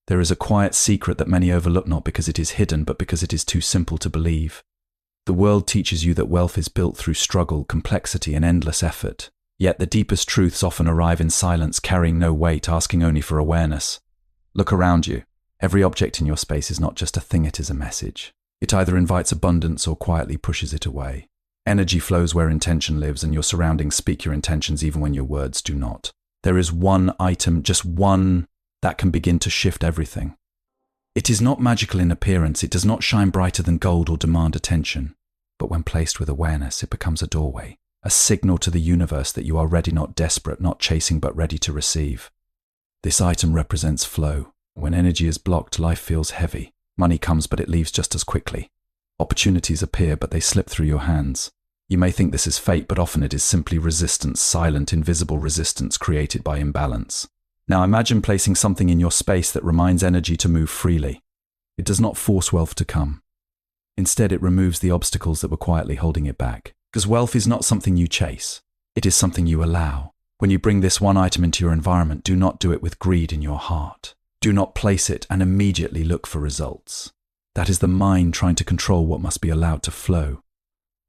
There is a quiet secret that many overlook, not because it is hidden, but because it is too simple to believe. The world teaches you that wealth is built through struggle, complexity, and endless effort. Yet the deepest truths often arrive in silence, carrying no weight, asking only for awareness. Look around you. Every object in your space is not just a thing, it is a message. It either invites abundance or quietly pushes it away. Energy flows where intention lives, and your surroundings speak your intentions even when your words do not. There is one item, just one, that can begin to shift everything. It is not magical in appearance, it does not shine brighter than gold or demand attention. But when placed with awareness, it becomes a doorway, a signal to the universe that you are ready, not desperate, not chasing, but ready to receive. This item represents flow. When energy is blocked, life feels heavy. Money comes, but it leaves just as quickly. Opportunities appear, but they slip through your hands. You may think this is fate, but often it is simply resistance, silent, invisible resistance created by imbalance. Now imagine placing something in your space that reminds energy to move freely. It does not force wealth to come. Instead, it removes the obstacles that were quietly holding it back. Because wealth is not something you chase. It is something you allow. When you bring this one item into your environment, do not do it with greed in your heart. Do not place it and immediately look for results. That is the mind trying to control what must be allowed to flow.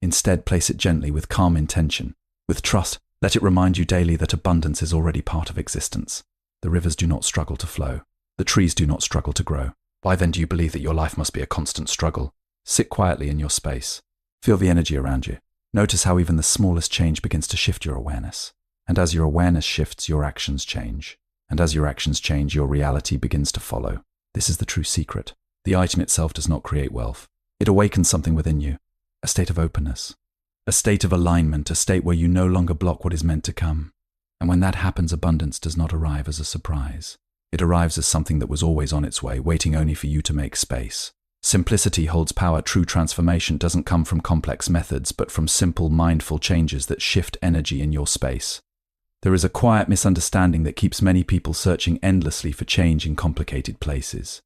Instead, place it gently with calm intention. With trust, let it remind you daily that abundance is already part of existence. The rivers do not struggle to flow. The trees do not struggle to grow. Why then do you believe that your life must be a constant struggle? Sit quietly in your space. Feel the energy around you. Notice how even the smallest change begins to shift your awareness. And as your awareness shifts, your actions change. And as your actions change, your reality begins to follow. This is the true secret. The item itself does not create wealth. It awakens something within you. A state of openness. A state of alignment, a state where you no longer block what is meant to come. And when that happens, abundance does not arrive as a surprise. It arrives as something that was always on its way, waiting only for you to make space. Simplicity holds power. True transformation doesn't come from complex methods, but from simple, mindful changes that shift energy in your space. There is a quiet misunderstanding that keeps many people searching endlessly for change in complicated places.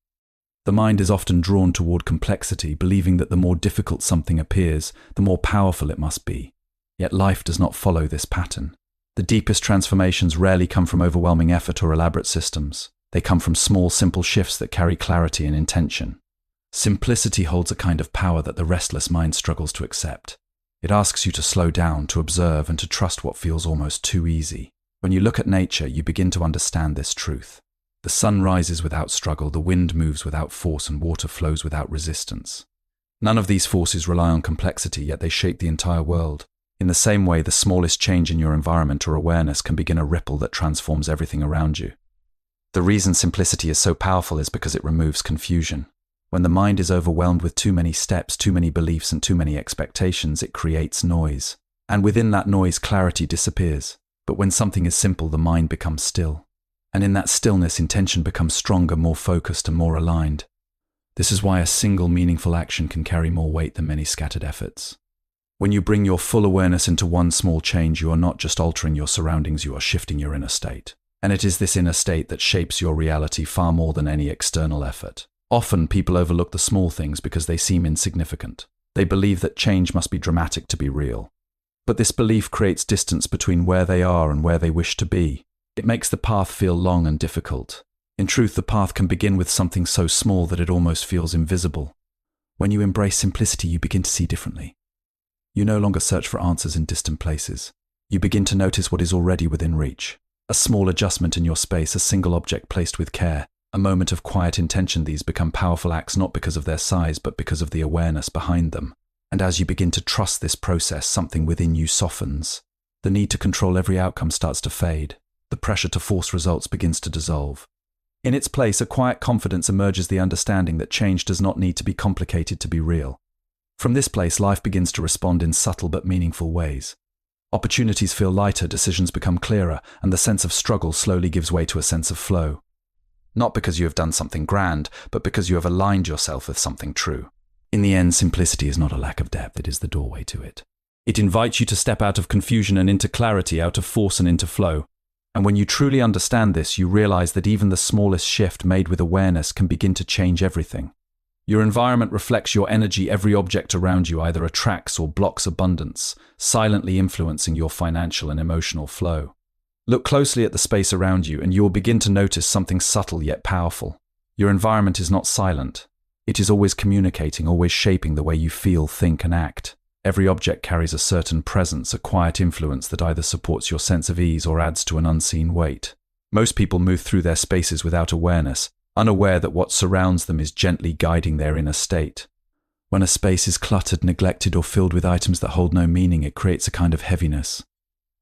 The mind is often drawn toward complexity, believing that the more difficult something appears, the more powerful it must be. Yet life does not follow this pattern. The deepest transformations rarely come from overwhelming effort or elaborate systems. They come from small, simple shifts that carry clarity and intention. Simplicity holds a kind of power that the restless mind struggles to accept. It asks you to slow down, to observe, and to trust what feels almost too easy. When you look at nature, you begin to understand this truth. The sun rises without struggle, the wind moves without force, and water flows without resistance. None of these forces rely on complexity, yet they shape the entire world. In the same way, the smallest change in your environment or awareness can begin a ripple that transforms everything around you. The reason simplicity is so powerful is because it removes confusion. When the mind is overwhelmed with too many steps, too many beliefs, and too many expectations, it creates noise. And within that noise, clarity disappears. But when something is simple, the mind becomes still. And in that stillness, intention becomes stronger, more focused, and more aligned. This is why a single meaningful action can carry more weight than many scattered efforts. When you bring your full awareness into one small change, you are not just altering your surroundings, you are shifting your inner state. And it is this inner state that shapes your reality far more than any external effort. Often people overlook the small things because they seem insignificant. They believe that change must be dramatic to be real. But this belief creates distance between where they are and where they wish to be. It makes the path feel long and difficult. In truth, the path can begin with something so small that it almost feels invisible. When you embrace simplicity, you begin to see differently. You no longer search for answers in distant places. You begin to notice what is already within reach. A small adjustment in your space, a single object placed with care, a moment of quiet intention, these become powerful acts not because of their size, but because of the awareness behind them. And as you begin to trust this process, something within you softens. The need to control every outcome starts to fade. The pressure to force results begins to dissolve. In its place, a quiet confidence emerges, the understanding that change does not need to be complicated to be real. From this place, life begins to respond in subtle but meaningful ways. Opportunities feel lighter, decisions become clearer, and the sense of struggle slowly gives way to a sense of flow. Not because you have done something grand, but because you have aligned yourself with something true. In the end, simplicity is not a lack of depth, it is the doorway to it. It invites you to step out of confusion and into clarity, out of force and into flow. And when you truly understand this, you realize that even the smallest shift made with awareness can begin to change everything. Your environment reflects your energy. Every object around you either attracts or blocks abundance, silently influencing your financial and emotional flow. Look closely at the space around you, and you will begin to notice something subtle yet powerful. Your environment is not silent. It is always communicating, always shaping the way you feel, think, and act. Every object carries a certain presence, a quiet influence that either supports your sense of ease or adds to an unseen weight. Most people move through their spaces without awareness, unaware that what surrounds them is gently guiding their inner state. When a space is cluttered, neglected, or filled with items that hold no meaning, it creates a kind of heaviness.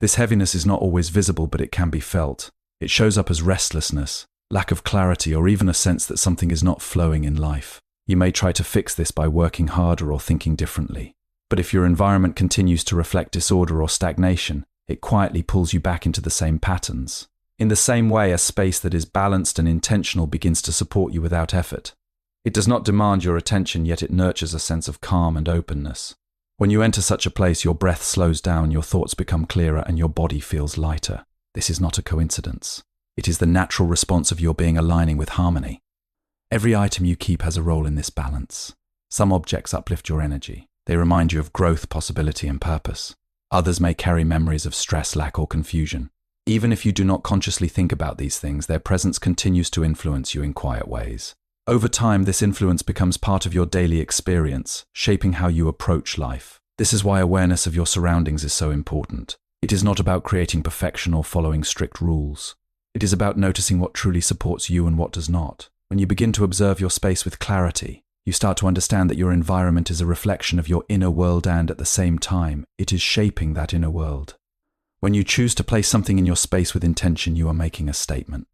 This heaviness is not always visible, but it can be felt. It shows up as restlessness, lack of clarity, or even a sense that something is not flowing in life. You may try to fix this by working harder or thinking differently. But if your environment continues to reflect disorder or stagnation, it quietly pulls you back into the same patterns. In the same way, a space that is balanced and intentional begins to support you without effort. It does not demand your attention, yet it nurtures a sense of calm and openness. When you enter such a place, your breath slows down, your thoughts become clearer, and your body feels lighter. This is not a coincidence. It is the natural response of your being aligning with harmony. Every item you keep has a role in this balance. Some objects uplift your energy. They remind you of growth, possibility, and purpose. Others may carry memories of stress, lack, or confusion. Even if you do not consciously think about these things, their presence continues to influence you in quiet ways. Over time, this influence becomes part of your daily experience, shaping how you approach life. This is why awareness of your surroundings is so important. It is not about creating perfection or following strict rules. It is about noticing what truly supports you and what does not. When you begin to observe your space with clarity, you start to understand that your environment is a reflection of your inner world and, at the same time, it is shaping that inner world. When you choose to place something in your space with intention, you are making a statement.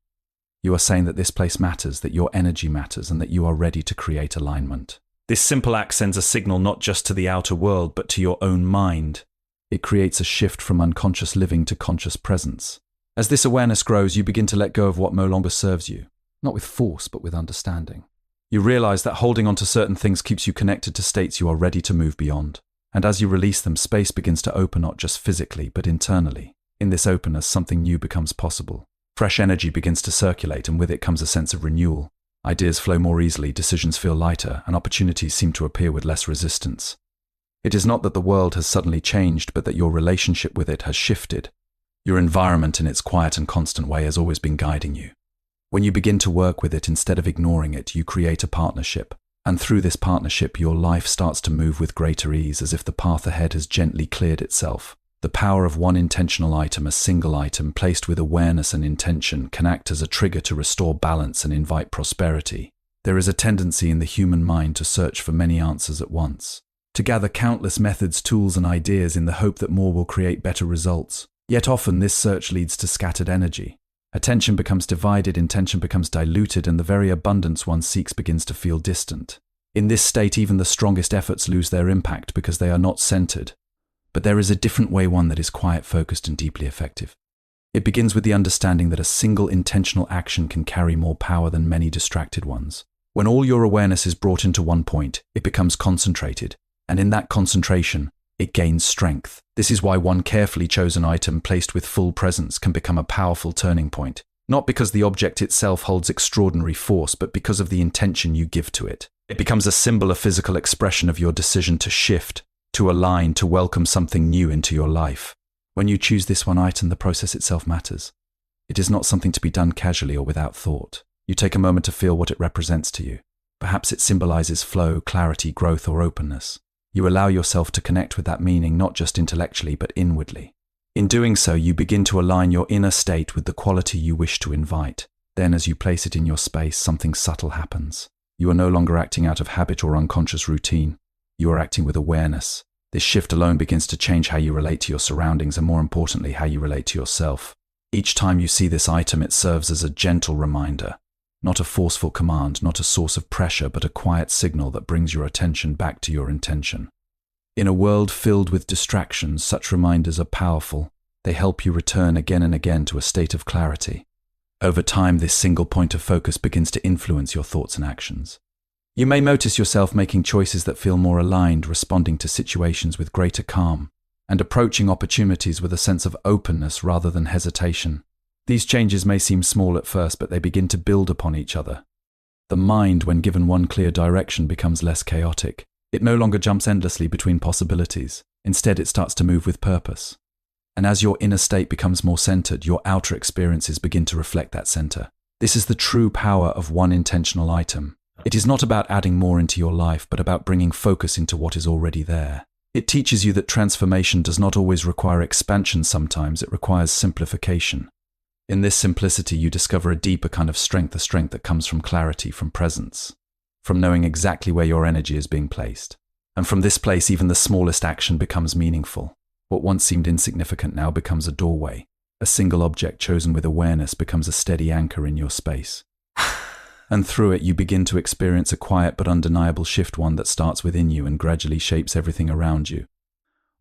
You are saying that this place matters, that your energy matters, and that you are ready to create alignment. This simple act sends a signal not just to the outer world, but to your own mind. It creates a shift from unconscious living to conscious presence. As this awareness grows, you begin to let go of what no longer serves you, not with force, but with understanding. You realize that holding on to certain things keeps you connected to states you are ready to move beyond. And as you release them, space begins to open not just physically, but internally. In this openness, something new becomes possible. Fresh energy begins to circulate, and with it comes a sense of renewal. Ideas flow more easily, decisions feel lighter, and opportunities seem to appear with less resistance. It is not that the world has suddenly changed, but that your relationship with it has shifted. Your environment, in its quiet and constant way, has always been guiding you. When you begin to work with it instead of ignoring it, you create a partnership. And through this partnership, your life starts to move with greater ease, as if the path ahead has gently cleared itself. The power of one intentional item, a single item placed with awareness and intention, can act as a trigger to restore balance and invite prosperity. There is a tendency in the human mind to search for many answers at once, to gather countless methods, tools, and ideas in the hope that more will create better results. Yet often this search leads to scattered energy. Attention becomes divided, intention becomes diluted, and the very abundance one seeks begins to feel distant. In this state, even the strongest efforts lose their impact because they are not centered. But there is a different way, one that is quiet, focused, and deeply effective. It begins with the understanding that a single intentional action can carry more power than many distracted ones. When all your awareness is brought into one point, it becomes concentrated, and in that concentration, it gains strength. This is why one carefully chosen item placed with full presence can become a powerful turning point, not because the object itself holds extraordinary force, but because of the intention you give to it. It becomes a symbol, a physical expression of your decision to shift, to align, to welcome something new into your life. When you choose this one item, the process itself matters. It is not something to be done casually or without thought. You take a moment to feel what it represents to you. Perhaps it symbolizes flow, clarity, growth, or openness. You allow yourself to connect with that meaning not just intellectually but inwardly. In doing so, you begin to align your inner state with the quality you wish to invite. Then, as you place it in your space, something subtle happens. You are no longer acting out of habit or unconscious routine. You are acting with awareness. This shift alone begins to change how you relate to your surroundings and, more importantly, how you relate to yourself. Each time you see this item, it serves as a gentle reminder. Not a forceful command, not a source of pressure, but a quiet signal that brings your attention back to your intention. In a world filled with distractions, such reminders are powerful. They help you return again and again to a state of clarity. Over time, this single point of focus begins to influence your thoughts and actions. You may notice yourself making choices that feel more aligned, responding to situations with greater calm, and approaching opportunities with a sense of openness rather than hesitation. These changes may seem small at first, but they begin to build upon each other. The mind, when given one clear direction, becomes less chaotic. It no longer jumps endlessly between possibilities. Instead, it starts to move with purpose. And as your inner state becomes more centered, your outer experiences begin to reflect that center. This is the true power of one intentional item. It is not about adding more into your life, but about bringing focus into what is already there. It teaches you that transformation does not always require expansion. Sometimes it requires simplification. In this simplicity, you discover a deeper kind of strength, a strength that comes from clarity, from presence, from knowing exactly where your energy is being placed. And from this place, even the smallest action becomes meaningful. What once seemed insignificant now becomes a doorway. A single object chosen with awareness becomes a steady anchor in your space. And through it, you begin to experience a quiet but undeniable shift, one that starts within you and gradually shapes everything around you.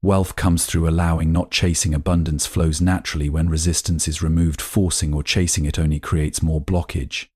Wealth comes through allowing, not chasing. Abundance flows naturally when resistance is removed. Forcing or chasing it only creates more blockage.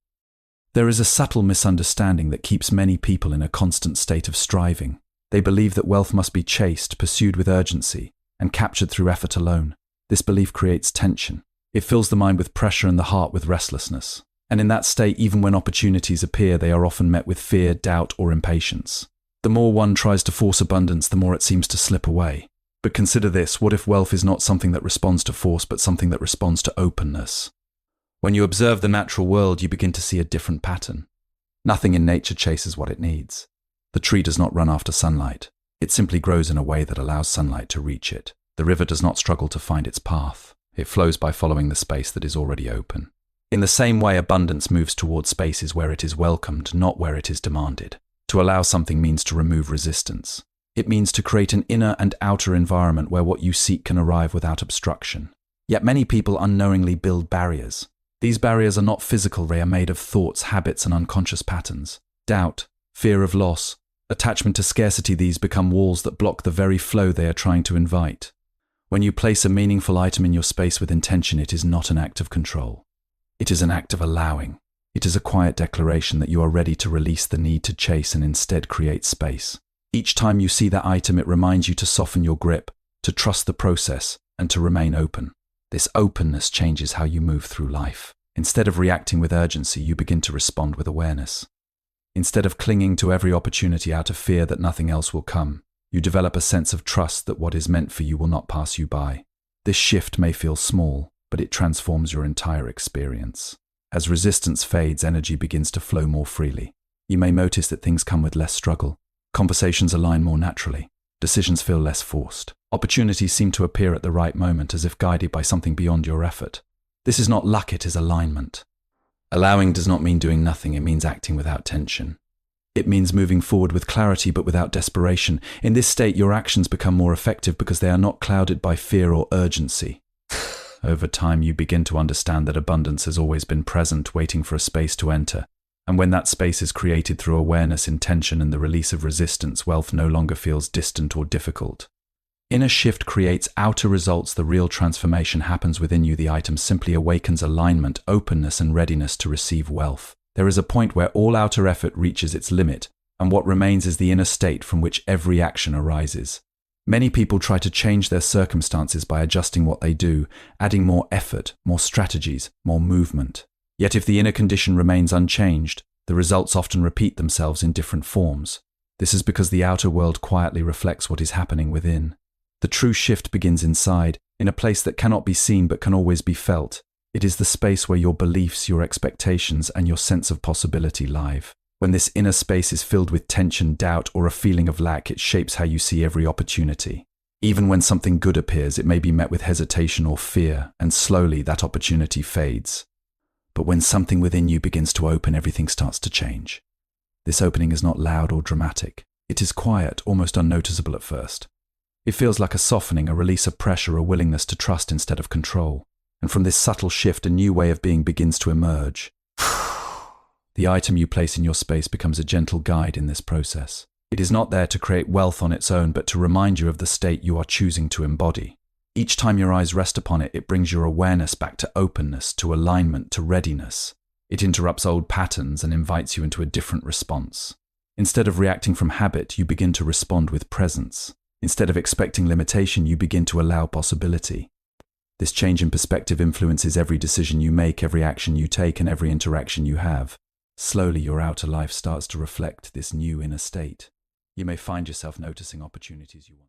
There is a subtle misunderstanding that keeps many people in a constant state of striving. They believe that wealth must be chased, pursued with urgency, and captured through effort alone. This belief creates tension. It fills the mind with pressure and the heart with restlessness. And in that state, even when opportunities appear, they are often met with fear, doubt, or impatience. The more one tries to force abundance, the more it seems to slip away. But consider this: what if wealth is not something that responds to force, but something that responds to openness? When you observe the natural world, you begin to see a different pattern. Nothing in nature chases what it needs. The tree does not run after sunlight. It simply grows in a way that allows sunlight to reach it. The river does not struggle to find its path. It flows by following the space that is already open. In the same way, abundance moves towards spaces where it is welcomed, not where it is demanded. To allow something means to remove resistance. It means to create an inner and outer environment where what you seek can arrive without obstruction. Yet many people unknowingly build barriers. These barriers are not physical, they are made of thoughts, habits, and unconscious patterns. Doubt, fear of loss, attachment to scarcity, these become walls that block the very flow they are trying to invite. When you place a meaningful item in your space with intention, it is not an act of control. It is an act of allowing. It is a quiet declaration that you are ready to release the need to chase and instead create space. Each time you see that item, it reminds you to soften your grip, to trust the process, and to remain open. This openness changes how you move through life. Instead of reacting with urgency, you begin to respond with awareness. Instead of clinging to every opportunity out of fear that nothing else will come, you develop a sense of trust that what is meant for you will not pass you by. This shift may feel small, but it transforms your entire experience. As resistance fades, energy begins to flow more freely. You may notice that things come with less struggle. Conversations align more naturally. Decisions feel less forced. Opportunities seem to appear at the right moment, as if guided by something beyond your effort. This is not luck, it is alignment. Allowing does not mean doing nothing, it means acting without tension. It means moving forward with clarity but without desperation. In this state, your actions become more effective because they are not clouded by fear or urgency. Over time, you begin to understand that abundance has always been present, waiting for a space to enter. And when that space is created through awareness, intention, and the release of resistance, wealth no longer feels distant or difficult. Inner shift creates outer results. The real transformation happens within you. The item simply awakens alignment, openness, and readiness to receive wealth. There is a point where all outer effort reaches its limit, and what remains is the inner state from which every action arises. Many people try to change their circumstances by adjusting what they do, adding more effort, more strategies, more movement. Yet if the inner condition remains unchanged, the results often repeat themselves in different forms. This is because the outer world quietly reflects what is happening within. The true shift begins inside, in a place that cannot be seen but can always be felt. It is the space where your beliefs, your expectations, and your sense of possibility live. When this inner space is filled with tension, doubt, or a feeling of lack, it shapes how you see every opportunity. Even when something good appears, it may be met with hesitation or fear, and slowly that opportunity fades. But when something within you begins to open, everything starts to change. This opening is not loud or dramatic. It is quiet, almost unnoticeable at first. It feels like a softening, a release of pressure, a willingness to trust instead of control. And from this subtle shift, a new way of being begins to emerge. The item you place in your space becomes a gentle guide in this process. It is not there to create wealth on its own, but to remind you of the state you are choosing to embody. Each time your eyes rest upon it, it brings your awareness back to openness, to alignment, to readiness. It interrupts old patterns and invites you into a different response. Instead of reacting from habit, you begin to respond with presence. Instead of expecting limitation, you begin to allow possibility. This change in perspective influences every decision you make, every action you take, and every interaction you have. Slowly, your outer life starts to reflect this new inner state. You may find yourself noticing opportunities you want.